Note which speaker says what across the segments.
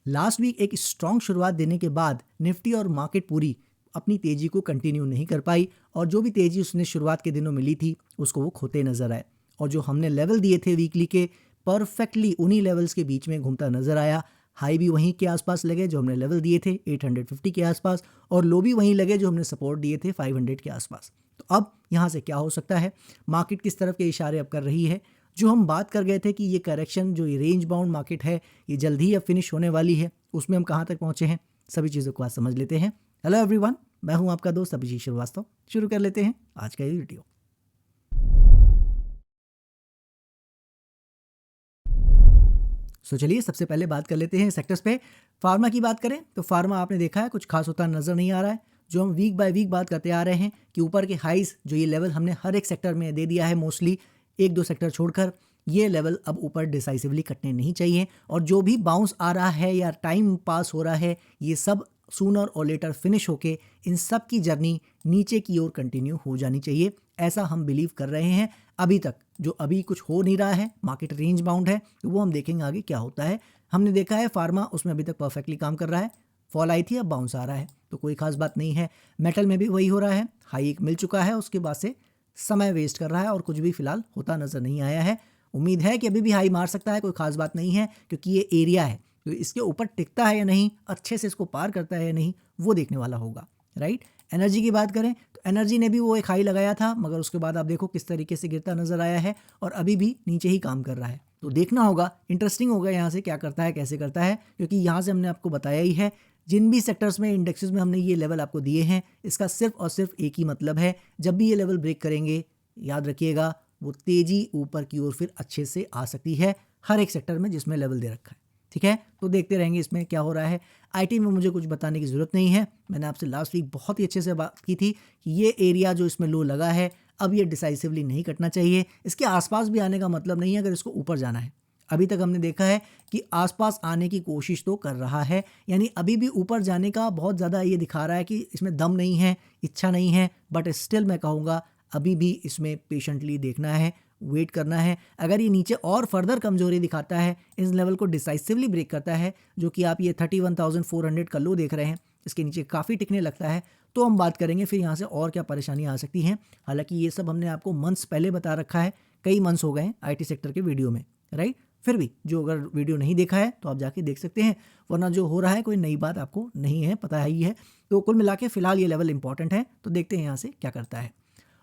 Speaker 1: Last week एक strong शुरुआत देने के बाद निफ्टी और मार्केट पूरी अपनी तेजी को कंटिन्यू नहीं कर पाई और जो भी तेजी उसने शुरुआत के दिनों में ली थी उसको वो खोते नजर आए और जो हमने लेवल दिए थे वीकली के परफेक्टली उन्हीं लेवल्स के बीच में घूमता नजर आया। हाई भी वहीं के आसपास लगे जो हमने लेवल दिए थे 850 के आसपास और लो भी वहीं लगे जो हमने सपोर्ट दिए थे 500 के आसपास। तो अब यहाँ से क्या हो सकता है, मार्केट किस तरफ के इशारे अब कर रही है। जो हम बात कर गए थे कि ये करेक्शन जो ये रेंज बाउंड मार्केट है ये जल्द ही अब फिनिश होने वाली है, उसमें हम कहाँ तक पहुँचे हैं, सभी चीज़ों को आज समझ लेते हैं। हेलो एवरीवन, मैं हूँ आपका दोस्त अभिजीत श्रीवास्तव। शुरू कर लेते हैं आज का ये वीडियो। चलिए सबसे पहले बात कर लेते हैं सेक्टर्स पे। फार्मा की बात करें तो फार्मा आपने देखा है कुछ खास होता नजर नहीं आ रहा है। जो हम वीक बाय वीक बात करते आ रहे हैं कि ऊपर के हाइज जो ये लेवल हमने हर एक सेक्टर में दे दिया है, मोस्टली एक दो सेक्टर छोड़कर ये लेवल अब ऊपर डिसाइसिवली कटने नहीं चाहिए और जो भी बाउंस आ रहा है या टाइम पास हो रहा है ये सब सूनर और लेटर फिनिश होके इन सब की जर्नी नीचे की ओर कंटिन्यू हो जानी चाहिए, ऐसा हम बिलीव कर रहे हैं। अभी तक जो अभी कुछ हो नहीं रहा है, मार्केट रेंज बाउंड है, तो वो हम देखेंगे आगे क्या होता है। हमने देखा है फार्मा उसमें अभी तक परफेक्टली काम कर रहा है, फॉल आई थी अब बाउंस आ रहा है, तो कोई खास बात नहीं है। मेटल में भी वही हो रहा है, हाई एक मिल चुका है, उसके बाद से समय वेस्ट कर रहा है और कुछ भी फिलहाल होता नजर नहीं आया है। उम्मीद है कि अभी भी हाई मार सकता है, कोई खास बात नहीं है क्योंकि ये एरिया है, तो इसके ऊपर टिकता है या नहीं, अच्छे से इसको पार करता है या नहीं, वो देखने वाला होगा, राइट। एनर्जी की बात करें तो एनर्जी ने भी वो एक हाई लगाया था मगर उसके बाद आप देखो किस तरीके से गिरता नजर आया है और अभी भी नीचे ही काम कर रहा है। तो देखना होगा, इंटरेस्टिंग होगा यहाँ से क्या करता है, कैसे करता है, क्योंकि यहाँ से हमने आपको बताया ही है जिन भी सेक्टर्स में इंडेक्सेस में हमने ये लेवल आपको दिए हैं, इसका सिर्फ और सिर्फ एक ही मतलब है, जब भी ये लेवल ब्रेक करेंगे याद रखिएगा वो तेजी ऊपर की ओर फिर अच्छे से आ सकती है हर एक सेक्टर में जिसमें लेवल दे रखा है। ठीक है, तो देखते रहेंगे इसमें क्या हो रहा है। आईटी में मुझे कुछ बताने की ज़रूरत नहीं है, मैंने आपसे लास्ट वीक बहुत ही अच्छे से बात की थी कि ये एरिया जो इसमें लो लगा है अब ये डिसाइसिवली नहीं कटना चाहिए, इसके आसपास भी आने का मतलब नहीं है अगर इसको ऊपर जाना है। अभी तक हमने देखा है कि आसपास आने की कोशिश तो कर रहा है, यानी अभी भी ऊपर जाने का बहुत ज़्यादा ये दिखा रहा है कि इसमें दम नहीं है, इच्छा नहीं है, बट स्टिल मैं कहूँगा अभी भी इसमें पेशेंटली देखना है, वेट करना है। अगर ये नीचे और फर्दर कमजोरी दिखाता है, इस लेवल को डिसाइसिवली ब्रेक करता है, जो कि आप ये 31,400 का लो देख रहे हैं, इसके नीचे काफ़ी टिकने लगता है, तो हम बात करेंगे फिर यहाँ से और क्या परेशानियाँ आ सकती हैं। हालांकि ये सब हमने आपको मंथ्स पहले बता रखा है, कई मंथ्स हो गए हैं आईटी सेक्टर के वीडियो में, राइट। फिर भी जो अगर वीडियो नहीं देखा है तो आप जाके देख सकते हैं, वरना जो हो रहा है कोई नई बात आपको नहीं है, पता ही है। तो कुल मिला के फिलहाल ये लेवल इंपॉर्टेंट है, तो देखते हैं यहाँ से क्या करता है।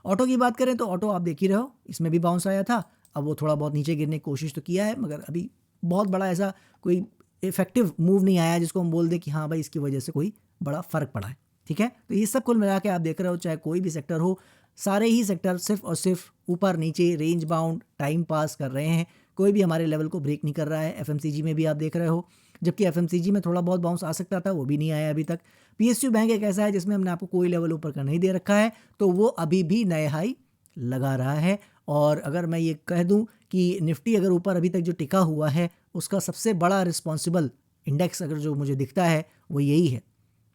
Speaker 1: ऑटो की बात करें तो ऑटो आप देख ही रहे हो, इसमें भी बाउंस आया था, अब वो थोड़ा बहुत नीचे गिरने की कोशिश तो किया है मगर अभी बहुत बड़ा ऐसा कोई इफेक्टिव मूव नहीं आया जिसको हम बोल दें कि हाँ भाई इसकी वजह से कोई बड़ा फर्क पड़ा है। ठीक है, तो ये सब कुल मिला के आप देख रहे हो, चाहे कोई भी सेक्टर हो, सारे ही सेक्टर सिर्फ और सिर्फ ऊपर नीचे रेंज बाउंड टाइम पास कर रहे हैं, कोई भी हमारे लेवल को ब्रेक नहीं कर रहा है। एफएमसीजी में भी आप देख रहे हो, जबकि एफएमसीजी में थोड़ा बहुत बाउंस आ सकता था, वो भी नहीं आया अभी तक। पीएसयू बैंक एक ऐसा है जिसमें हमने आपको कोई लेवल ऊपर का नहीं दे रखा है, तो वो अभी भी नए हाई लगा रहा है। और अगर मैं ये कह दूं कि निफ्टी अगर ऊपर अभी तक जो टिका हुआ है उसका सबसे बड़ा रिस्पॉन्सिबल इंडेक्स अगर जो मुझे दिखता है वो यही है,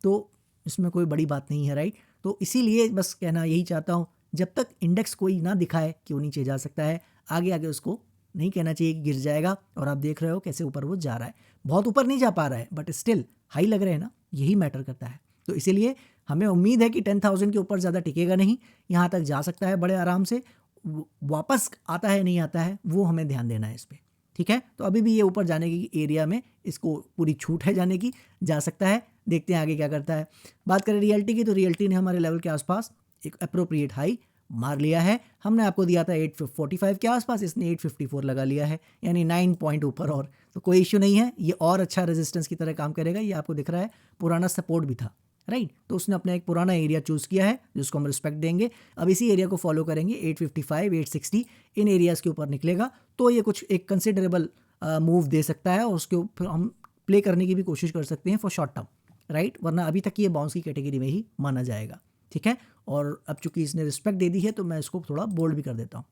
Speaker 1: तो इसमें कोई बड़ी बात नहीं है, राइट। तो इसीलिए बस कहना यही चाहता हूँ, जब तक इंडेक्स कोई ना दिखाए कि वो नीचे जा सकता है, आगे आगे उसको नहीं कहना चाहिए कि गिर जाएगा। और आप देख रहे हो कैसे ऊपर वो जा रहा है, बहुत ऊपर नहीं जा पा रहा है बट स्टिल हाई लग रहे हैं ना, यही मैटर करता है। तो इसीलिए हमें उम्मीद है कि 10,000 के ऊपर ज़्यादा टिकेगा नहीं, यहाँ तक जा सकता है बड़े आराम से, वापस आता है नहीं आता है वो हमें ध्यान देना है इस पर। ठीक है, तो अभी भी ये ऊपर जाने की एरिया में इसको पूरी छूट है जाने की, जा सकता है, देखते हैं आगे क्या करता है। बात करें रियल्टी की तो रियल्टी ने हमारे लेवल के आसपास एक अप्रोप्रिएट हाई मार लिया है। हमने आपको दिया था 845 के आसपास, इसने 854 लगा लिया है, यानी 9 पॉइंट ऊपर, और तो कोई इश्यू नहीं है, ये और अच्छा रेजिस्टेंस की तरह काम करेगा। ये आपको दिख रहा है पुराना सपोर्ट भी था, राइट। तो उसने अपना एक पुराना एरिया चूज़ किया है जिसको हम रिस्पेक्ट देंगे। अब इसी एरिया को फॉलो करेंगे, 855 860 इन एरियाज़ के ऊपर निकलेगा तो ये कुछ एक कंसिडरेबल मूव दे सकता है और उसके ऊपर हम प्ले करने की भी कोशिश कर सकते हैं फॉर शॉर्ट टर्म, राइट। वरना अभी तक ये बाउंस की कैटेगरी में ही माना जाएगा। ठीक है, और अब चूंकि इसने रिस्पेक्ट दे दी है तो मैं इसको थोड़ा बोल्ड भी कर देता हूँ।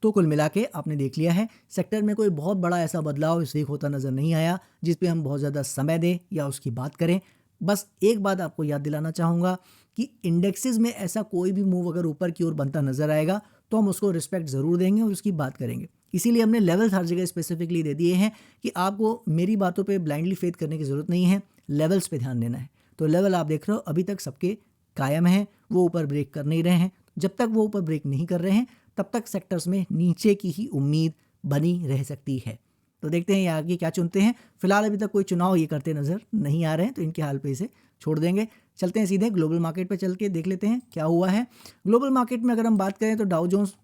Speaker 1: तो कुल मिला के आपने देख लिया है, सेक्टर में कोई बहुत बड़ा ऐसा बदलाव इस वीक होता नज़र नहीं आया जिस पे हम बहुत ज़्यादा समय दें या उसकी बात करें। बस एक बात आपको याद दिलाना चाहूँगा कि इंडेक्सेस में ऐसा कोई भी मूव अगर ऊपर की ओर बनता नज़र आएगा तो हम उसको रिस्पेक्ट ज़रूर देंगे और उसकी बात करेंगे। इसीलिए हमने लेवल्स हर जगह स्पेसिफिकली दे दिए हैं कि आपको मेरी बातों पे ब्लाइंडली फेथ करने की ज़रूरत नहीं है, लेवल्स पे ध्यान देना है। तो लेवल आप देख रहे हो अभी तक सबके कायम हैं, वो ऊपर ब्रेक कर नहीं रहे हैं। जब तक वो ऊपर ब्रेक नहीं कर रहे हैं तब तक सेक्टर्स में नीचे की ही उम्मीद बनी रह सकती है। तो देखते हैं ये आगे क्या चुनते हैं। फिलहाल अभी तक कोई चुनाव ये करते नज़र नहीं आ रहे हैं, तो इनके हाल पे इसे छोड़ देंगे। चलते हैं सीधे ग्लोबल मार्केट पे चल के देख लेते हैं क्या हुआ है। ग्लोबल मार्केट में अगर हम बात करें तो डाउ जोन्स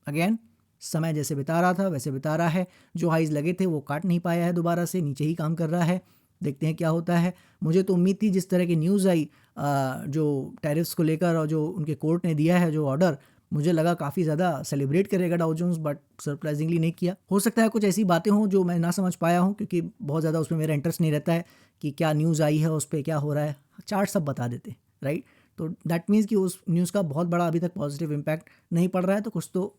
Speaker 1: अगेन समय जैसे बिता रहा था वैसे बिता रहा है। जो हाइज लगे थे वो काट नहीं पाया है, दोबारा से नीचे ही काम कर रहा है। देखते हैं क्या होता है। मुझे तो उम्मीद थी जिस तरह की न्यूज़ आई जो टैरिफ्स को लेकर और जो उनके कोर्ट ने दिया है जो ऑर्डर, मुझे लगा काफ़ी ज़्यादा सेलिब्रेट करेगा डाउ जोन्स, बट सरप्राइजिंगली नहीं किया। हो सकता है कुछ ऐसी बातें हों जो मैं ना समझ पाया हूँ, क्योंकि बहुत ज़्यादा उसमें मेरा इंटरेस्ट नहीं रहता है कि क्या न्यूज़ आई है उस पर क्या हो रहा है। चार्ट सब बता देते हैं, राइट। तो दैट मीन्स कि उस न्यूज़ का बहुत बड़ा अभी तक पॉजिटिव इम्पैक्ट नहीं पड़ रहा है, तो कुछ तो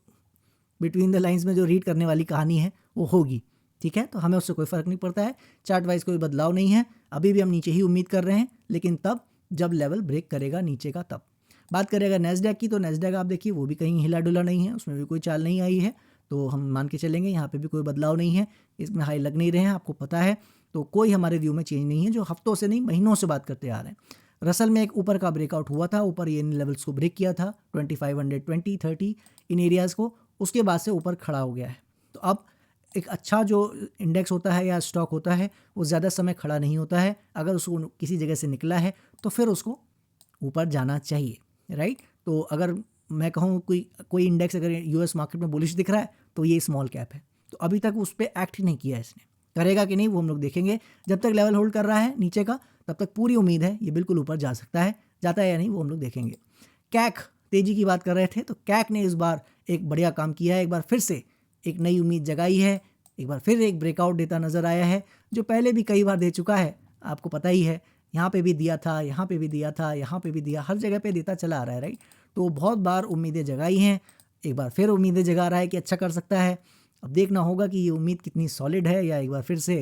Speaker 1: बिटवीन द लाइंस में जो रीड करने वाली कहानी है वो होगी, ठीक है। तो हमें उससे कोई फ़र्क नहीं पड़ता है, चार्ट वाइज कोई बदलाव नहीं है। अभी भी हम नीचे ही उम्मीद कर रहे हैं, लेकिन तब जब लेवल ब्रेक करेगा नीचे का तब। बात करेगा नैस्डैक की, तो नैस्डैक आप देखिए वो भी कहीं हिला डुला नहीं है, उसमें भी कोई चाल नहीं आई है। तो हम मान के चलेंगे यहाँ पे भी कोई बदलाव नहीं है, इसमें हाई लग नहीं रहे हैं, आपको पता है। तो कोई हमारे व्यू में चेंज नहीं है, जो हफ्तों से नहीं महीनों से बात करते आ रहे हैं। रसल में एक ऊपर का ब्रेकआउट हुआ था, ऊपर ये इन लेवल्स को ब्रेक किया था 2520, 30 इन एरियाज़ को, उसके बाद से ऊपर खड़ा हो गया है। तो अब एक अच्छा जो इंडेक्स होता है या स्टॉक होता है वो ज़्यादा समय खड़ा नहीं होता है। अगर उसको किसी जगह से निकला है तो फिर उसको ऊपर जाना चाहिए, राइट। तो अगर मैं कहूँ कोई इंडेक्स अगर यूएस मार्केट में बुलिश दिख रहा है तो ये स्मॉल कैप है, तो अभी तक उस पर एक्ट नहीं किया है इसने। करेगा कि नहीं वो हम लोग देखेंगे। जब तक लेवल होल्ड कर रहा है नीचे का तब तक पूरी उम्मीद है ये बिल्कुल ऊपर जा सकता है, जाता है या नहीं वो हम लोग देखेंगे। कैक तेजी की बात कर रहे थे, तो कैक ने इस बार एक बढ़िया काम किया है, एक बार फिर से एक नई उम्मीद जगाई है, एक बार फिर एक ब्रेकआउट देता नज़र आया है, जो पहले भी कई बार दे चुका है, आपको पता ही है। यहाँ पे भी दिया था, यहाँ पे भी दिया था, यहाँ पे भी दिया, हर जगह पे देता चला आ रहा है, राइट। तो बहुत बार उम्मीदें जगाई हैं, एक बार फिर उम्मीदें जगा रहा है कि अच्छा कर सकता है। अब देखना होगा कि ये उम्मीद कितनी सॉलिड है या एक बार फिर से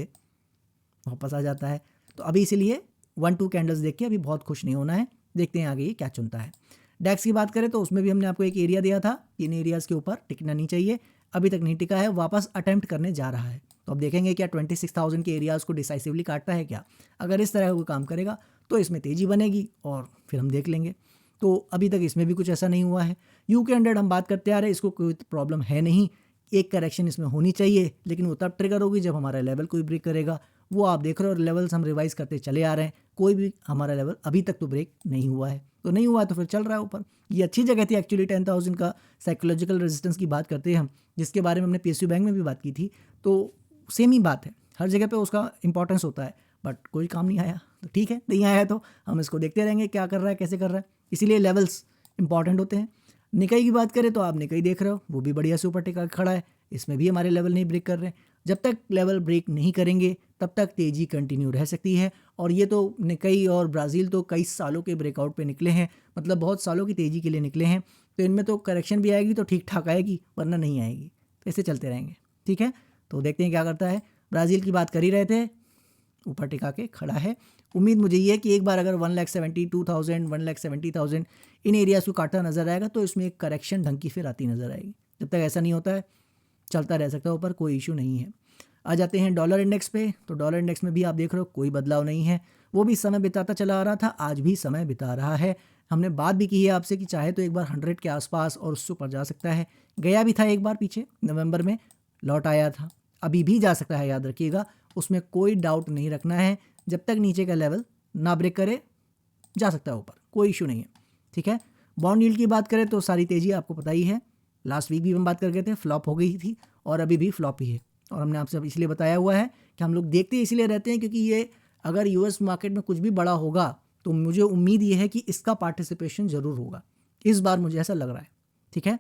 Speaker 1: वापस आ जाता है। तो अभी इसीलिए 1-2 कैंडल्स देख के अभी बहुत खुश नहीं होना है, देखते हैं आगे ये क्या चुनता है। डैक्स की बात करें तो उसमें भी हमने आपको एक एरिया दिया था, इन एरियाज़ के ऊपर टिकना नहीं चाहिए, अभी तक नहीं टिका है, वापस अटेम्प्ट करने जा रहा है। तो अब देखेंगे क्या 26,000 के एरियाज़ को डिसाइसिवली काटता है क्या। अगर इस तरह का कोई काम करेगा तो इसमें तेज़ी बनेगी और फिर हम देख लेंगे। तो अभी तक इसमें भी कुछ ऐसा नहीं हुआ है। UK100 हम बात करते आ रहे हैं, इसको कोई प्रॉब्लम है नहीं, एक करेक्शन इसमें होनी चाहिए, लेकिन वो तब ट्रिगर होगी जब हमारा लेवल कोई ब्रेक करेगा। वो आप देख रहे हो, लेवल्स हम रिवाइज करते चले आ रहे हैं, कोई भी हमारा लेवल अभी तक तो ब्रेक नहीं हुआ है। तो नहीं हुआ है तो फिर चल रहा है ऊपर। ये अच्छी जगह थी एक्चुअली 10,000 का साइकोलॉजिकल रेजिस्टेंस की बात करते हैं हम, जिसके बारे में हमने PSU बैंक में भी बात की थी। तो सेम ही बात है, हर जगह पे उसका इंपॉर्टेंस होता है, बट कोई काम नहीं आया। तो ठीक है, नहीं आया तो हम इसको देखते रहेंगे क्या कर रहा है, कैसे कर रहा है। इसीलिए लेवल्स इंपॉर्टेंट होते हैं। निकाई की बात करें तो आप निकाई देख रहे हो, वो भी बढ़िया से ऊपर टिका खड़ा है, इसमें भी हमारे लेवल नहीं ब्रेक कर रहे हैं। जब तक लेवल ब्रेक नहीं करेंगे तब तक तेज़ी कंटिन्यू रह सकती है। और ये तो निकाई और ब्राज़ील तो कई सालों के ब्रेकआउट पे निकले हैं, मतलब बहुत सालों की तेज़ी के लिए निकले हैं। तो इनमें तो करेक्शन भी आएगी तो ठीक ठाक आएगी, वरना नहीं आएगी। तो ऐसे चलते रहेंगे, ठीक है। तो देखते हैं क्या करता है। ब्राज़ील की बात कर ही रहे थे, ऊपर टिका के खड़ा है। उम्मीद मुझे ये है कि एक बार अगर 1,72,000, 1,70,000 इन एरियाज़ को काटता नज़र आएगा तो इसमें एक करेक्शन ढंग की फिर आती नज़र आएगी। जब तक ऐसा नहीं होता है चलता रह सकता है ऊपर, कोई इशू नहीं है। आ जाते हैं डॉलर इंडेक्स पे, तो डॉलर इंडेक्स में भी आप देख रहे हो कोई बदलाव नहीं है, वो भी समय बिताता चला आ रहा था, आज भी समय बिता रहा है। हमने बात भी की है आपसे कि चाहे तो एक बार 100 के आसपास और उससे ऊपर जा सकता है, गया भी था एक बार पीछे नवंबर में, लौट आया था, अभी भी जा सकता है, याद रखिएगा, उसमें कोई डाउट नहीं रखना है। जब तक नीचे का लेवल ना ब्रेक करे जा सकता है ऊपर, कोई इशू नहीं है, ठीक है। बॉन्ड यील्ड की बात करें तो सारी तेज़ी आपको पता ही है, लास्ट वीक भी हम बात कर गए थे, फ्लॉप हो गई थी और अभी भी फ्लॉप ही है। और हमने आपसे इसलिए बताया हुआ है कि हम लोग देखते इसलिए रहते हैं क्योंकि ये अगर यूएस मार्केट में कुछ भी बड़ा होगा तो मुझे उम्मीद ये है कि इसका पार्टिसिपेशन ज़रूर होगा। इस बार मुझे ऐसा लग रहा है, ठीक है।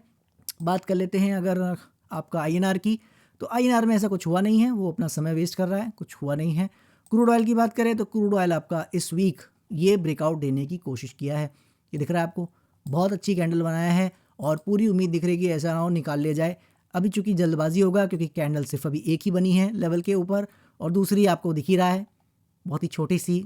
Speaker 1: बात कर लेते हैं अगर आपका INR की, तो INR में ऐसा कुछ हुआ नहीं है, वो अपना समय वेस्ट कर रहा है, कुछ हुआ नहीं है। क्रूड ऑयल की बात करें तो क्रूड ऑयल आपका इस वीक ये ब्रेकआउट देने की कोशिश किया है, ये दिख रहा है आपको, बहुत अच्छी कैंडल बनाया है और पूरी उम्मीद दिख रही है कि ऐसा ना हो निकाल ले जाए। अभी चूंकि जल्दबाजी होगा क्योंकि कैंडल सिर्फ अभी एक ही बनी है लेवल के ऊपर और दूसरी आपको दिख ही रहा है बहुत ही छोटी सी,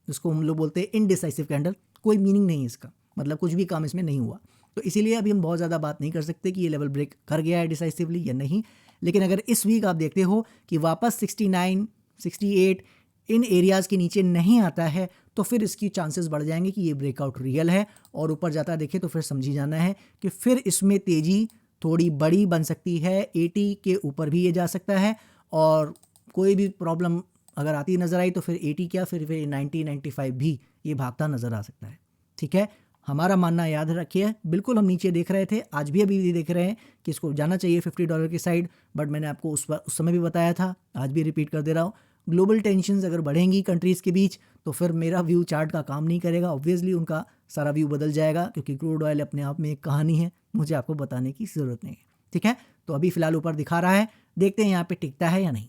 Speaker 1: जिसको हम लोग बोलते हैं इनडिसाइसिव कैंडल, कोई मीनिंग नहीं है इसका, मतलब कुछ भी काम इसमें नहीं हुआ। तो इसीलिए अभी हम बहुत ज़्यादा बात नहीं कर सकते कि ये लेवल ब्रेक कर गया है डिसाइसिवली या नहीं। लेकिन अगर इस वीक आप देखते हो कि वापस 69, 68 इन एरियाज़ के नीचे नहीं आता है तो फिर इसकी चांसेस बढ़ जाएंगे कि ये ब्रेकआउट रियल है और ऊपर जाता देखे तो फिर समझी जाना है कि फिर इसमें तेज़ी थोड़ी बड़ी बन सकती है, 80 के ऊपर भी ये जा सकता है और कोई भी प्रॉब्लम अगर आती नज़र आई तो फिर 80 क्या फिर 90, 95 भी ये भागता नज़र आ सकता है। ठीक है, हमारा मानना याद रखिए, बिल्कुल हम नीचे देख रहे थे, आज भी अभी भी देख रहे हैं कि इसको जाना चाहिए $50 की साइड, बट मैंने आपको उस समय भी बताया था, आज भी रिपीट कर दे रहा हूँ, ग्लोबल टेंशन्स अगर बढ़ेंगी कंट्रीज़ के बीच तो फिर मेरा व्यू चार्ट का काम नहीं करेगा, ऑब्वियसली उनका सारा व्यू बदल जाएगा क्योंकि क्रूड ऑयल अपने आप में एक कहानी है, मुझे आपको बताने की ज़रूरत नहीं है। ठीक है, तो अभी फ़िलहाल ऊपर दिखा रहा है, देखते हैं यहाँ पे टिकता है या नहीं।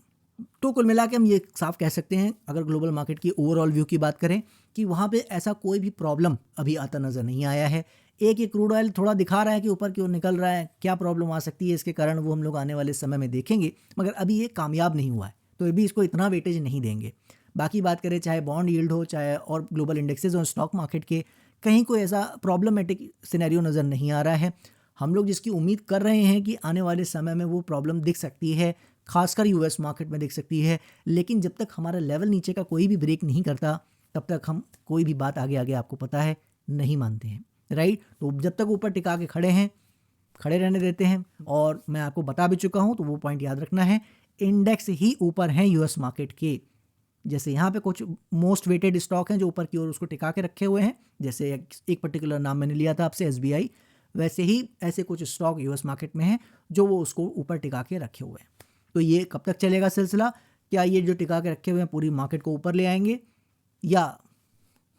Speaker 1: तो कुल मिला के हम ये साफ कह सकते हैं अगर ग्लोबल मार्केट की ओवरऑल व्यू की बात करें कि वहाँ पे ऐसा कोई भी प्रॉब्लम अभी आता नज़र नहीं आया है। एक ये क्रूड ऑयल थोड़ा दिखा रहा है कि ऊपर की ओर निकल रहा है, क्या प्रॉब्लम आ सकती है इसके कारण वो हम लोग आने वाले समय में देखेंगे, मगर अभी ये कामयाब नहीं हुआ है तो अभी इसको इतना वेटेज नहीं देंगे। बाकी बात करें चाहे बॉन्ड यील्ड हो चाहे और ग्लोबल इंडेक्सेस और स्टॉक मार्केट के, कहीं कोई ऐसा प्रॉब्लमेटिक सिनेरियो नज़र नहीं आ रहा है। हम लोग जिसकी उम्मीद कर रहे हैं कि आने वाले समय में वो प्रॉब्लम दिख सकती है, खासकर यूएस मार्केट में दिख सकती है, लेकिन जब तक हमारा लेवल नीचे का कोई भी ब्रेक नहीं करता तब तक हम कोई भी बात आगे आगे आपको पता है नहीं मानते हैं, राइट। तो जब तक ऊपर टिका के खड़े हैं खड़े रहने देते हैं, और मैं आपको बता भी चुका हूं तो वो पॉइंट याद रखना है, इंडेक्स ही ऊपर हैं यूएस मार्केट के। जैसे यहाँ पे कुछ मोस्ट वेटेड स्टॉक हैं जो ऊपर की ओर उसको टिका के रखे हुए हैं, जैसे एक पर्टिकुलर नाम मैंने लिया था आपसे SBI, वैसे ही ऐसे कुछ स्टॉक यूएस मार्केट में हैं जो वो उसको ऊपर टिका के रखे हुए हैं। तो ये कब तक चलेगा सिलसिला, क्या ये जो टिका के रखे हुए हैं पूरी मार्केट को ऊपर ले आएंगे या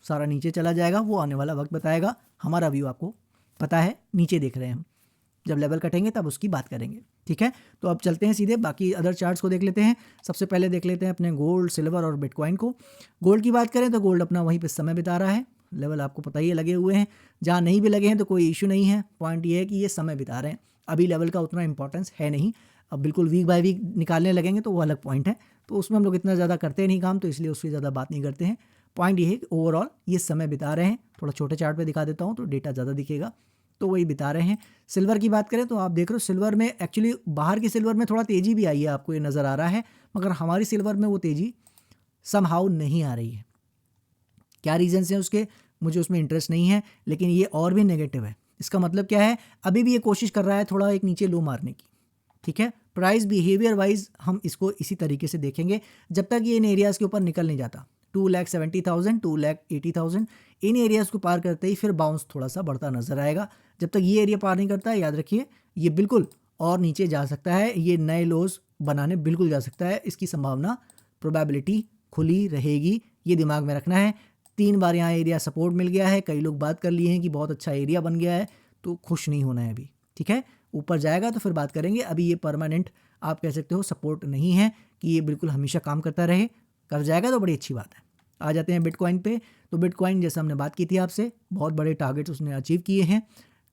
Speaker 1: सारा नीचे चला जाएगा, वो आने वाला वक्त बताएगा। हमारा व्यू आपको पता है, नीचे देख रहे हैं हम, जब लेवल कटेंगे तब उसकी बात करेंगे। ठीक है, तो अब चलते हैं सीधे बाकी अदर चार्ट्स को देख लेते हैं। सबसे पहले देख लेते हैं अपने गोल्ड, सिल्वर और बिटकॉइन को। गोल्ड की बात करें तो गोल्ड अपना वहीं पे समय बिता रहा है, लेवल आपको पता ही है लगे हुए हैं, जहाँ नहीं भी लगे हैं तो कोई इशू नहीं है। पॉइंट ये है कि ये समय बिता रहे हैं, अभी लेवल का उतना इंपॉर्टेंस है नहीं। अब बिल्कुल वीक बाय वीक निकालने लगेंगे तो वो अलग पॉइंट है, तो उसमें हम लोग इतना ज़्यादा करते नहीं काम, तो इसलिए उससे ज़्यादा बात नहीं करते हैं। पॉइंट ये है कि ओवरऑल ये समय बिता रहे हैं। थोड़ा छोटे चार्ट पे दिखा देता हूँ तो डेटा ज़्यादा दिखेगा, तो वही बिता रहे हैं। सिल्वर की बात करें तो आप देख रहे हो सिल्वर में एक्चुअली बाहर की सिल्वर में थोड़ा तेज़ी भी आई है, आपको ये नज़र आ रहा है, मगर हमारी सिल्वर में वो तेज़ी समहाउ नहीं आ रही है। क्या रीजंस हैं उसके, मुझे उसमें इंटरेस्ट नहीं है, लेकिन ये और भी नेगेटिव है। इसका मतलब क्या है, अभी भी ये कोशिश कर रहा है थोड़ा एक नीचे लो मारने की। ठीक है, प्राइस बिहेवियर वाइज हम इसको इसी तरीके से देखेंगे जब तक ये इन एरियाज़ के ऊपर निकल नहीं जाता। 2,70,000, 2,80,000 इन एरियाज़ को पार करते ही फिर बाउंस थोड़ा सा बढ़ता नजर आएगा। जब तक ये एरिया पार नहीं करता है, याद रखिए ये बिल्कुल और नीचे जा सकता है, ये नए लोज बनाने बिल्कुल जा सकता है, इसकी संभावना प्रोबेबिलिटी खुली रहेगी, ये दिमाग में रखना है। 3 बार यहाँ एरिया सपोर्ट मिल गया है, कई लोग बात कर लिए हैं कि बहुत अच्छा एरिया बन गया है, तो खुश नहीं होना है अभी। ठीक है, ऊपर जाएगा तो फिर बात करेंगे, अभी ये परमानेंट आप कह सकते हो सपोर्ट नहीं है कि ये बिल्कुल हमेशा काम करता रहे, कर जाएगा तो बड़ी अच्छी बात है। आ जाते हैं बिटकॉइन पे। तो बिटकॉइन जैसे हमने बात की थी आपसे, बहुत बड़े टारगेट्स उसने अचीव किए हैं।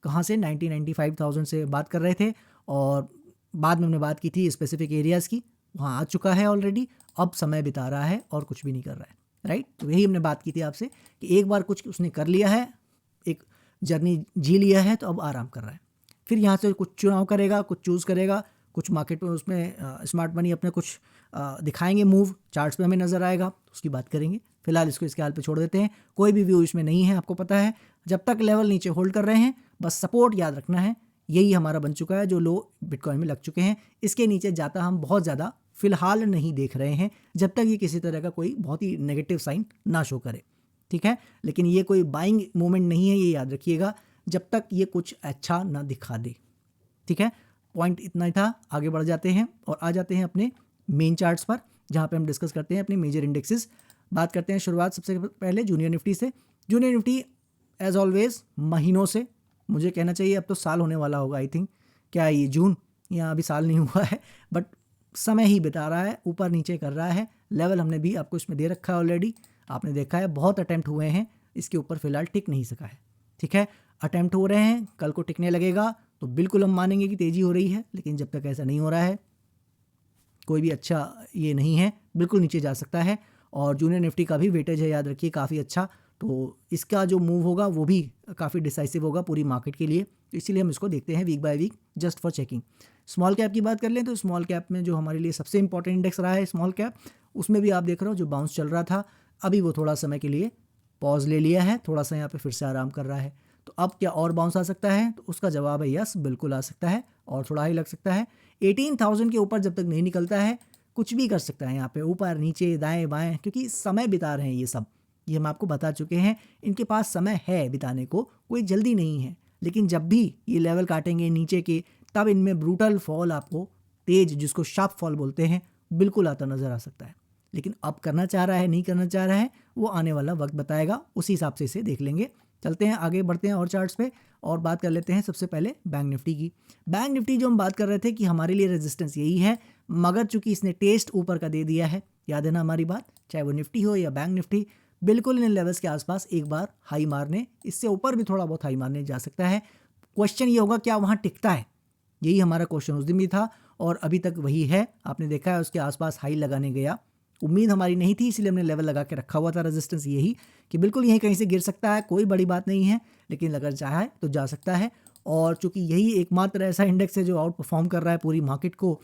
Speaker 1: कहाँ से, 95,000 से बात कर रहे थे, और बाद में हमने बात की थी स्पेसिफिक एरियाज़ की, वहाँ आ चुका है ऑलरेडी, अब समय बिता रहा है और कुछ भी नहीं कर रहा है, राइट। तो यही हमने बात की थी आपसे कि एक बार कुछ उसने कर लिया है, एक जर्नी जी लिया है, तो अब आराम कर रहा है। फिर यहाँ से कुछ चुनाव करेगा, कुछ चूज़ करेगा, कुछ मार्केट में उसमें स्मार्ट मनी अपने कुछ दिखाएंगे मूव, चार्ट्स पे हमें नज़र आएगा, उसकी बात करेंगे। फिलहाल इसको इसके हाल पे छोड़ देते हैं, कोई भी व्यू इसमें नहीं है, आपको पता है। जब तक लेवल नीचे होल्ड कर रहे हैं, बस सपोर्ट याद रखना है, यही हमारा बन चुका है जो लो बिटकॉइन में लग चुके हैं। इसके नीचे जाता हम बहुत ज़्यादा फिलहाल नहीं देख रहे हैं, जब तक ये किसी तरह का कोई बहुत ही नेगेटिव साइन ना शो करे। ठीक है, लेकिन ये कोई बाइंग मूवमेंट नहीं है, ये याद रखिएगा, जब तक ये कुछ अच्छा ना दिखा दे। ठीक है, पॉइंट इतना ही था। आगे बढ़ जाते हैं और आ जाते हैं अपने मेन चार्ट्स पर, जहाँ पे हम डिस्कस करते हैं अपने मेजर इंडेक्सेस। बात करते हैं शुरुआत सबसे पहले जूनियर निफ्टी से। जूनियर निफ्टी एज ऑलवेज महीनों से, मुझे कहना चाहिए अब तो साल होने वाला होगा, आई थिंक, क्या ये जून, या अभी साल नहीं हुआ है, बट समय ही बिता रहा है, ऊपर नीचे कर रहा है। लेवल हमने भी आपको इसमें दे रखा है ऑलरेडी, आपने देखा है, बहुत अटैम्प्ट हुए हैं, इसके ऊपर फिलहाल टिक नहीं सका है। ठीक है, अटैम्प्ट हो रहे हैं, कल को टिकने लगेगा तो बिल्कुल हम मानेंगे कि तेज़ी हो रही है, लेकिन जब तक ऐसा नहीं हो रहा है, कोई भी अच्छा ये नहीं है, बिल्कुल नीचे जा सकता है। और जूनियर निफ्टी का भी वेटेज है, याद रखिए, काफ़ी अच्छा, तो इसका जो मूव होगा वो भी काफ़ी डिसाइसिव होगा पूरी मार्केट के लिए, तो इसीलिए हम इसको देखते हैं week by week, just for checking. Small cap की बात कर लें तो स्मॉल कैप में जो हमारे लिए सबसे इंपॉर्टेंट इंडेक्स रहा है स्मॉल कैप, उसमें भी आप देख रहे हो जो बाउंस चल रहा था, अभी वो थोड़ा समय के लिए पॉज ले लिया है, थोड़ा सा यहाँ पे फिर से आराम कर रहा है। तो अब क्या और बाउंस आ सकता है? तो उसका जवाब है यस, बिल्कुल आ सकता है और थोड़ा ही लग सकता है। 18,000 के ऊपर जब तक नहीं निकलता है कुछ भी कर सकता है यहाँ पे, ऊपर नीचे दाएं बाएं, क्योंकि समय बिता रहे हैं ये सब, ये हम आपको बता चुके हैं। इनके पास समय है बिताने को, कोई जल्दी नहीं है, लेकिन जब भी ये लेवल काटेंगे नीचे के तब इनमें ब्रूटल फॉल आपको, तेज जिसको शार्प फॉल बोलते हैं, बिल्कुल आता नज़र आ सकता है। लेकिन अब करना चाह रहा है नहीं करना चाह रहा है वो आने वाला वक्त बताएगा, उसी हिसाब से इसे देख लेंगे। चलते हैं आगे, बढ़ते हैं और चार्ट्स पे और बात कर लेते हैं सबसे पहले बैंक निफ्टी की। बैंक निफ्टी जो हम बात कर रहे थे कि हमारे लिए रेजिस्टेंस यही है, मगर चूंकि इसने टेस्ट ऊपर का दे दिया है, याद है ना हमारी बात, चाहे वो निफ्टी हो या बैंक निफ्टी, बिल्कुल इन लेवल्स के आसपास एक बार हाई मारने, इससे ऊपर भी थोड़ा बहुत हाई मारने जा सकता है। क्वेश्चन ये होगा क्या वहाँ टिकता है, यही हमारा क्वेश्चन उस दिन भी था और अभी तक वही है। आपने देखा है उसके आसपास हाई लगाने गया, उम्मीद हमारी नहीं थी इसलिए हमने लेवल लगा के रखा हुआ था रेजिस्टेंस यही कि बिल्कुल यहीं कहीं से गिर सकता है, कोई बड़ी बात नहीं है, लेकिन अगर चाहे तो जा सकता है। और चूंकि यही एकमात्र ऐसा इंडेक्स है जो आउट परफॉर्म कर रहा है पूरी मार्केट को,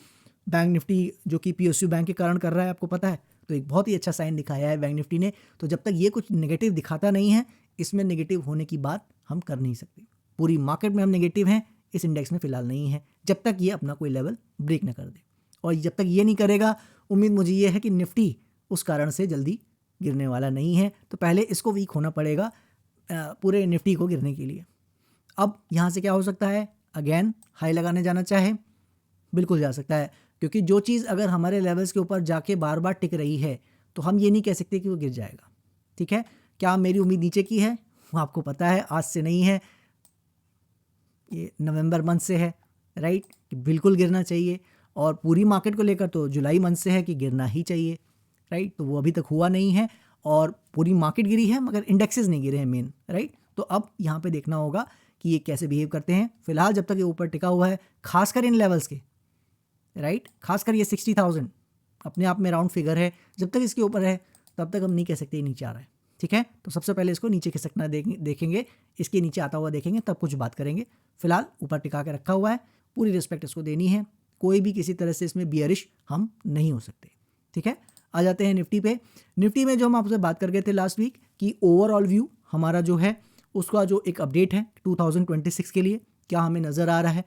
Speaker 1: बैंक निफ्टी जो कि PSU बैंक के कारण कर रहा है, आपको पता है, तो एक बहुत ही अच्छा साइन दिखाया है बैंक निफ्टी ने। तो जब तक ये कुछ नेगेटिव दिखाता नहीं है, इसमें नेगेटिव होने की बात हम कर नहीं सकते। पूरी मार्केट में हम नेगेटिव हैं, इस इंडेक्स में फिलहाल नहीं है, जब तक ये अपना कोई लेवल ब्रेक ना कर दे। और जब तक ये नहीं करेगा, उम्मीद मुझे ये है कि निफ्टी उस कारण से जल्दी गिरने वाला नहीं है, तो पहले इसको वीक होना पड़ेगा पूरे निफ्टी को गिरने के लिए। अब यहाँ से क्या हो सकता है, अगेन हाई लगाने जाना चाहे बिल्कुल जा सकता है, क्योंकि जो चीज़ अगर हमारे लेवल्स के ऊपर जाके बार बार टिक रही है तो हम ये नहीं कह सकते कि वो गिर जाएगा। ठीक है, क्या मेरी उम्मीद नीचे की है? वो आपको पता है आज से नहीं है, ये नवंबर मंथ से है, राइट, कि बिल्कुल गिरना चाहिए। और पूरी मार्केट को लेकर तो जुलाई मंथ से है कि गिरना ही चाहिए, राइट। तो वो अभी तक हुआ नहीं है और पूरी मार्केट गिरी है मगर इंडेक्सेस नहीं गिरे हैं मेन, राइट। तो अब यहाँ पे देखना होगा कि ये कैसे बिहेव करते हैं। फिलहाल जब तक ये ऊपर टिका हुआ है, खासकर इन लेवल्स के, राइट, खासकर ये 60,000 अपने आप में राउंड फिगर है, जब तक इसके ऊपर है तब तक हम नहीं कह सकते ये नीचे आ रहा है। ठीक है, तो सबसे पहले इसको नीचे खिसकना देखेंगे, इसके नीचे आता हुआ देखेंगे, तब कुछ बात करेंगे। फिलहाल ऊपर टिका के रखा हुआ है, पूरी रिस्पेक्ट इसको देनी है, कोई भी किसी तरह से इसमें बियरिश हम नहीं हो सकते। ठीक है, आ जाते हैं निफ्टी पे। निफ्टी में जो हम आपसे बात कर गए थे लास्ट वीक कि ओवरऑल व्यू हमारा जो है उसका जो एक अपडेट है 2026 के लिए क्या हमें नज़र आ रहा है।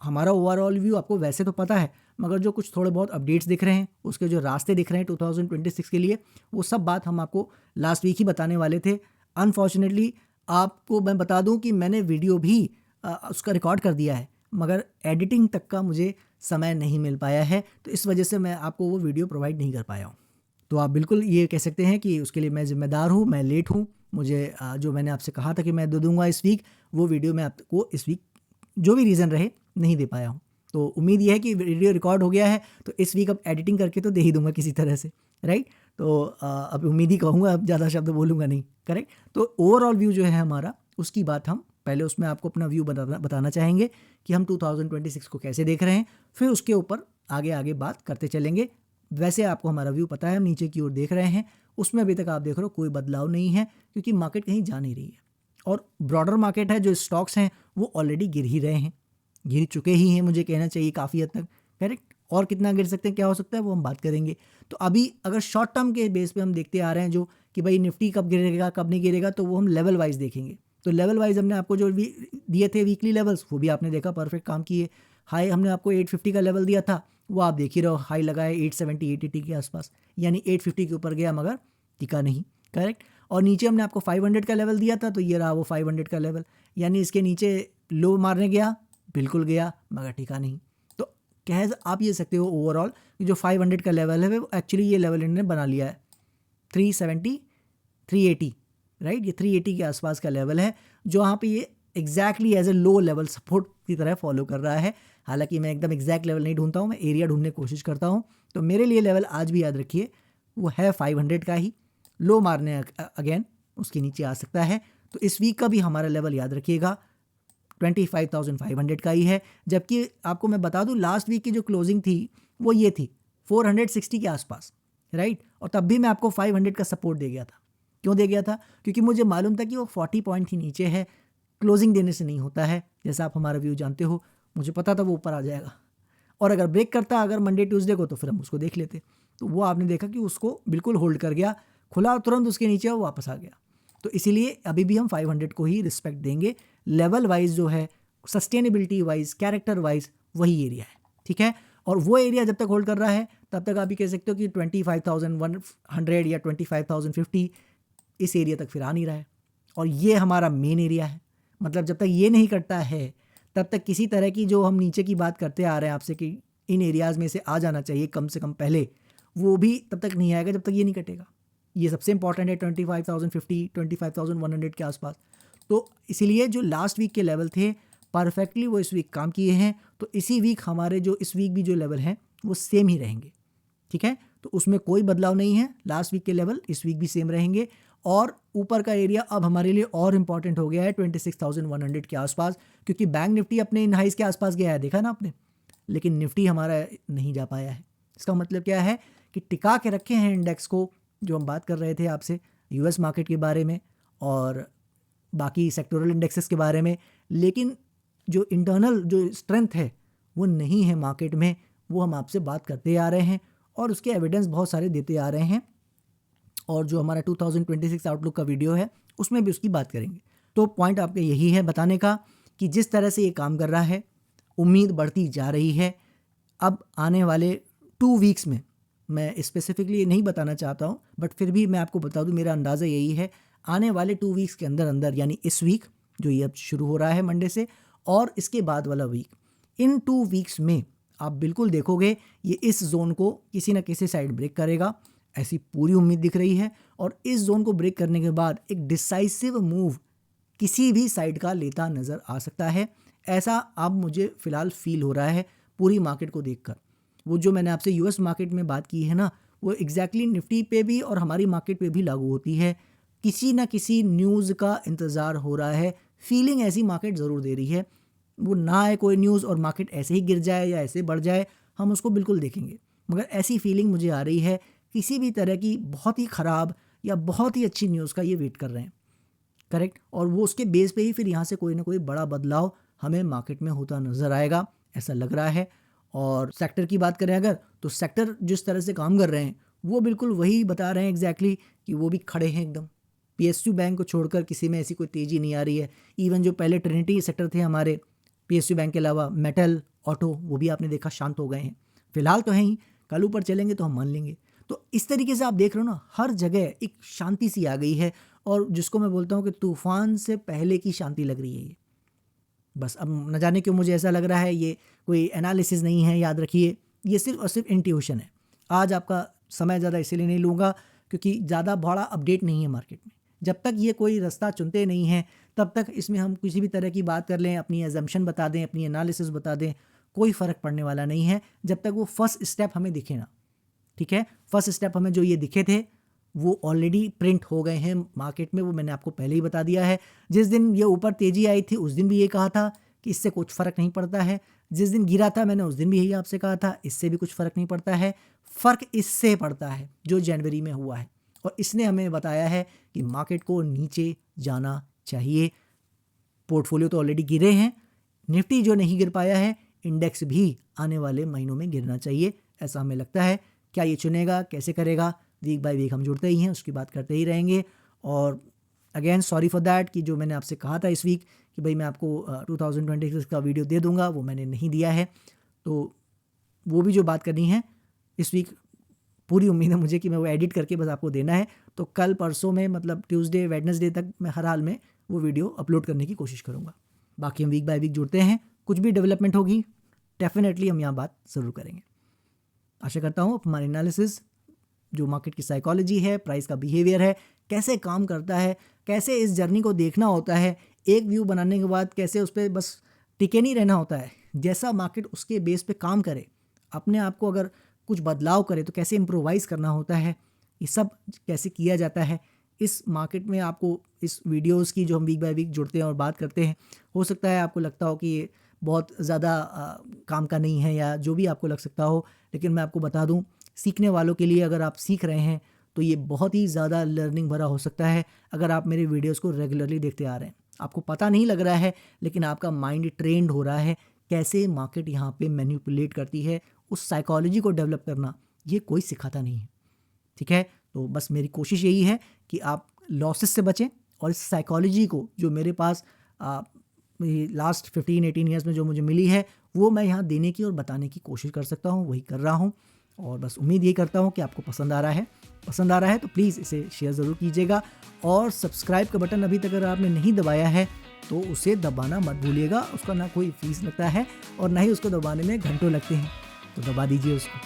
Speaker 1: हमारा ओवरऑल व्यू आपको वैसे तो पता है, मगर जो कुछ थोड़े बहुत अपडेट्स दिख रहे हैं, उसके जो रास्ते दिख रहे हैं 2026 के लिए, वो सब बात हम आपको लास्ट वीक ही बताने वाले थे। अनफॉर्चुनेटली आपको मैं बता दूं कि मैंने वीडियो भी उसका रिकॉर्ड कर दिया है, मगर एडिटिंग तक का मुझे समय नहीं मिल पाया है, तो इस वजह से मैं आपको वो वीडियो प्रोवाइड नहीं कर पाया हूँ। तो आप बिल्कुल ये कह सकते हैं कि उसके लिए मैं ज़िम्मेदार हूँ, मैं लेट हूँ। मुझे जो मैंने आपसे कहा था कि मैं दे दूँगा इस वीक, वो वीडियो मैं आपको इस वीक जो भी रीज़न रहे नहीं दे पाया हूँ। तो उम्मीद यह है कि वीडियो रिकॉर्ड हो गया है, तो इस वीक अब एडिटिंग करके तो दे ही दूंगा किसी तरह से, राइट। तो अब उम्मीद ही कहूँगा, अब ज़्यादा शब्द बोलूँगा नहीं, करेक्ट। तो ओवरऑल व्यू जो है हमारा, उसकी बात हम पहले उसमें आपको अपना व्यू बताना चाहेंगे कि हम 2026 को कैसे देख रहे हैं, फिर उसके ऊपर आगे आगे बात करते चलेंगे। वैसे आपको हमारा व्यू पता है, हम नीचे की ओर देख रहे हैं, उसमें अभी तक आप देख रहे हो कोई बदलाव नहीं है, क्योंकि मार्केट कहीं जा नहीं रही है और ब्रॉडर मार्केट है, जो स्टॉक्स हैं वो ऑलरेडी गिर ही रहे हैं, गिर चुके ही हैं, मुझे कहना चाहिए काफ़ी हद तक, करेक्ट। और कितना गिर सकते हैं, क्या हो सकता है, वो हम बात करेंगे। तो अभी अगर शॉर्ट टर्म के बेस पे हम देखते आ रहे हैं जो कि भाई निफ्टी कब गिरेगा कब नहीं गिरेगा, तो वो हम लेवल वाइज देखेंगे। तो लेवल वाइज हमने आपको जो दिए थे वीकली लेवल्स, वो भी आपने देखा, परफेक्ट काम किए। हाई हमने आपको 850 का लेवल दिया था, वो आप देख ही रहो, हाई लगा है 870 880 के आसपास, यानी 850 के ऊपर गया मगर टिका नहीं, करेक्ट। और नीचे हमने आपको 500 का लेवल दिया था, तो ये रहा वो 500 का लेवल, यानी इसके नीचे लो मारने गया, बिल्कुल गया मगर टिका नहीं। तो कह आप ये सकते हो ओवरऑल जो 500 का लेवल है वो एक्चुअली ये लेवल इन्होंने बना लिया है 370 380, राइट। ये 380 के आसपास का लेवल है, जो यहाँ पे ये exactly as a low level support की तरह फॉलो कर रहा है। हालांकि मैं एकदम एग्जैक्ट लेवल नहीं ढूंढता हूँ, मैं एरिया ढूंढने की कोशिश करता हूँ। तो मेरे लिए लेवल आज भी याद रखिए वो है 500 का ही, लो मारने अगेन उसके नीचे आ सकता है। तो इस वीक का भी हमारा लेवल याद रखिएगा 25,500 का ही है। जबकि आपको मैं बता दूं लास्ट वीक की जो क्लोजिंग थी वो ये थी 460 के आसपास, राइट। और तब भी मैं आपको 500 का सपोर्ट दे गया था। क्यों दे गया था? क्योंकि मुझे मालूम था कि वो 40 पॉइंट ही नीचे है, क्लोजिंग देने से नहीं होता है, जैसा आप हमारा व्यू जानते हो, मुझे पता था वो ऊपर आ जाएगा। और अगर ब्रेक करता अगर मंडे ट्यूसडे को तो फिर हम उसको देख लेते। तो वो आपने देखा कि उसको बिल्कुल होल्ड कर गया, खुला तुरंत उसके नीचे वो वापस आ गया। तो इसीलिए अभी भी हम 500 को ही रिस्पेक्ट देंगे। लेवल वाइज जो है, सस्टेनेबिलिटी वाइज, कैरेक्टर वाइज वही एरिया है, ठीक है। और वो एरिया जब तक होल्ड कर रहा है तब तक आप ये कह सकते हो कि 25,100 या 25,050 इस एरिया तक फिर आ नहीं रहा है। और ये हमारा मेन एरिया है। मतलब जब तक ये नहीं कटता है तब तक किसी तरह की जो हम नीचे की बात करते आ रहे हैं आपसे कि इन एरियाज़ में से आ जाना चाहिए कम से कम पहले, वो भी तब तक नहीं आएगा जब तक ये नहीं कटेगा। ये सबसे इंपॉर्टेंट है 25,050, 25,100 के आसपास। तो इसीलिए जो लास्ट वीक के लेवल थे परफेक्टली वो इस वीक काम किए हैं। तो इसी वीक हमारे जो इस वीक भी जो लेवल हैं वो सेम ही रहेंगे, ठीक है। तो उसमें कोई बदलाव नहीं है। लास्ट वीक के लेवल इस वीक भी सेम रहेंगे। और ऊपर का एरिया अब हमारे लिए और इम्पॉर्टेंट हो गया है 26,100 के आसपास, क्योंकि बैंक निफ्टी अपने इन हाइज के आसपास गया है, देखा ना आपने, लेकिन निफ्टी हमारा नहीं जा पाया है। इसका मतलब क्या है कि टिका के रखे हैं इंडेक्स को, जो हम बात कर रहे थे आपसे यूएस मार्केट के बारे में और बाकी सेक्टोरल इंडेक्सेस के बारे में, लेकिन जो इंटरनल जो स्ट्रेंथ है वो नहीं है मार्केट में, वो हम आपसे बात करते आ रहे हैं और उसके एविडेंस बहुत सारे देते आ रहे हैं। और जो हमारा 2026 आउटलुक का वीडियो है उसमें भी उसकी बात करेंगे। तो पॉइंट आपका यही है बताने का कि जिस तरह से ये काम कर रहा है उम्मीद बढ़ती जा रही है। अब आने वाले 2 वीक्स में, मैं स्पेसिफिकली नहीं बताना चाहता हूँ बट फिर भी मैं आपको बता दूँ, मेरा अंदाज़ा यही है आने वाले 2 वीक्स के अंदर अंदर, यानी इस वीक जो ये अब शुरू हो रहा है मंडे से और इसके बाद वाला वीक, इन 2 वीक्स में आप बिल्कुल देखोगे ये इस जोन को किसी न किसी साइड ब्रेक करेगा, ऐसी पूरी उम्मीद दिख रही है। और इस जोन को ब्रेक करने के बाद एक डिसाइसिव मूव किसी भी साइड का लेता नज़र आ सकता है, ऐसा अब मुझे फ़िलहाल फील हो रहा है पूरी मार्केट को देखकर। वो जो मैंने आपसे यूएस मार्केट में बात की है ना, वो एग्जैक्टली निफ्टी पे भी और हमारी मार्केट पे भी लागू होती है। किसी ना किसी न्यूज़ का इंतज़ार हो रहा है, फीलिंग ऐसी मार्केट ज़रूर दे रही है। वो ना आए कोई न्यूज़ और मार्केट ऐसे ही गिर जाए या ऐसे बढ़ जाए, हम उसको बिल्कुल देखेंगे, मगर ऐसी फीलिंग मुझे आ रही है किसी भी तरह की बहुत ही ख़राब या बहुत ही अच्छी न्यूज़ का ये वेट कर रहे हैं, करेक्ट। और वो उसके बेस पे ही फिर यहाँ से कोई ना कोई बड़ा बदलाव हमें मार्केट में होता नज़र आएगा, ऐसा लग रहा है। और सेक्टर की बात करें अगर, तो सेक्टर जिस तरह से काम कर रहे हैं वो बिल्कुल वही बता रहे हैं एग्जैक्टली कि वो भी खड़े हैं एकदम। पीएसयू बैंक को छोड़कर किसी में ऐसी कोई तेज़ी नहीं आ रही है। इवन जो पहले ट्रिनिटी सेक्टर थे हमारे पीएसयू बैंक के अलावा, मेटल, ऑटो, वो भी आपने देखा शांत हो गए हैं। फिलहाल तो है ही, कल ऊपर चलेंगे तो हम मान लेंगे। तो इस तरीके से आप देख रहे हो ना, हर जगह एक शांति सी आ गई है और जिसको मैं बोलता हूँ कि तूफान से पहले की शांति लग रही है ये। बस अब न जाने क्यों मुझे ऐसा लग रहा है, ये कोई एनालिसिस नहीं है, याद रखिए ये सिर्फ और सिर्फ इंट्यूशन है। आज आपका समय ज़्यादा इसीलिए नहीं लूँगा क्योंकि ज़्यादा बड़ा अपडेट नहीं है मार्केट में। जब तक ये कोई रास्ता चुनते नहीं हैं तब तक इसमें हम किसी भी तरह की बात कर लें, अपनी एजम्पशन बता दें, अपनी एनालिसिस बता दें, कोई फ़र्क पड़ने वाला नहीं है जब तक वो फर्स्ट स्टेप हमें दिखे ना, ठीक है। फर्स्ट स्टेप हमें जो ये दिखे थे वो ऑलरेडी प्रिंट हो गए हैं मार्केट में, वो मैंने आपको पहले ही बता दिया है। जिस दिन ये ऊपर तेज़ी आई थी उस दिन भी ये कहा था कि इससे कुछ फ़र्क नहीं पड़ता है। जिस दिन गिरा था मैंने उस दिन भी यही आपसे कहा था, इससे भी कुछ फ़र्क नहीं पड़ता है। फ़र्क इससे पड़ता है जो जनवरी में हुआ है, और इसने हमें बताया है कि मार्केट को नीचे जाना चाहिए। पोर्टफोलियो तो ऑलरेडी गिरे हैं, निफ्टी जो नहीं गिर पाया है, इंडेक्स भी आने वाले महीनों में गिरना चाहिए, ऐसा हमें लगता है। क्या ये चुनेगा, कैसे करेगा, वीक बाय वीक हम जुड़ते ही हैं, उसकी बात करते ही रहेंगे। और अगेन सॉरी फॉर दैट कि जो मैंने आपसे कहा था इस वीक कि भाई मैं आपको 2026 का वीडियो दे दूंगा, वो मैंने नहीं दिया है। तो वो भी जो बात करनी है इस वीक, पूरी उम्मीद है मुझे कि मैं वो एडिट करके बस आपको देना है। तो कल परसों में, मतलब ट्यूसडे वेडनेसडे तक मैं हर हाल में वो वीडियो अपलोड करने की कोशिश करूँगा। बाकी हम वीक बाय वीक जुड़ते हैं, कुछ भी डेवलपमेंट होगी डेफिनेटली हम यहाँ बात ज़रूर करेंगे। आशा करता हूँ हमारी एनालिसिस, जो मार्केट की साइकोलॉजी है, प्राइस का बिहेवियर है, कैसे काम करता है, कैसे इस जर्नी को देखना होता है, एक व्यू बनाने के बाद कैसे उस पर बस टिके नहीं रहना होता है, जैसा मार्केट उसके बेस पे काम करे, अपने आप को अगर कुछ बदलाव करे तो कैसे इम्प्रोवाइज़ करना होता है, ये सब कैसे किया जाता है इस मार्केट में। आपको इस वीडियोस की जो हम वीक बाय वीक जुड़ते हैं और बात करते हैं, हो सकता है आपको लगता हो कि ये बहुत ज़्यादा काम का नहीं है या जो भी आपको लग सकता हो, लेकिन मैं आपको बता दूं, सीखने वालों के लिए अगर आप सीख रहे हैं तो ये बहुत ही ज़्यादा लर्निंग भरा हो सकता है। अगर आप मेरे वीडियोस को रेगुलरली देखते आ रहे हैं, आपको पता नहीं लग रहा है लेकिन आपका माइंड ट्रेंड हो रहा है कैसे मार्केट यहाँ पे मैनिपुलेट करती है, उस साइकोलॉजी को डेवलप करना ये कोई सिखाता नहीं है। ठीक है, तो बस मेरी कोशिश यही है कि आप लॉसेस से बचें और इस साइकोलॉजी को जो मेरे पास लास्ट 15-18 ईयर्स में जो मुझे मिली है वो मैं यहाँ देने की और बताने की कोशिश कर सकता हूँ, वही कर रहा हूँ। और बस उम्मीद ये करता हूँ कि आपको पसंद आ रहा है तो प्लीज़ इसे शेयर ज़रूर कीजिएगा और सब्सक्राइब का बटन अभी तक अगर आपने नहीं दबाया है तो उसे दबाना मत भूलिएगा। उसका ना कोई फीस लगता है और ना ही उसको दबाने में घंटों लगते हैं, तो दबा दीजिए उसको।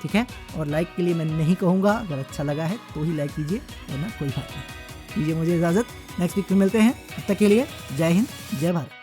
Speaker 1: ठीक है, और लाइक के लिए मैं नहीं कहूँगा, अगर अच्छा लगा है तो ही लाइक कीजिए, वरना कोई बात नहीं। दीजिए मुझे इजाज़त, नेक्स्ट वीक में मिलते हैं। तब तक के लिए जय हिंद, जय भारत।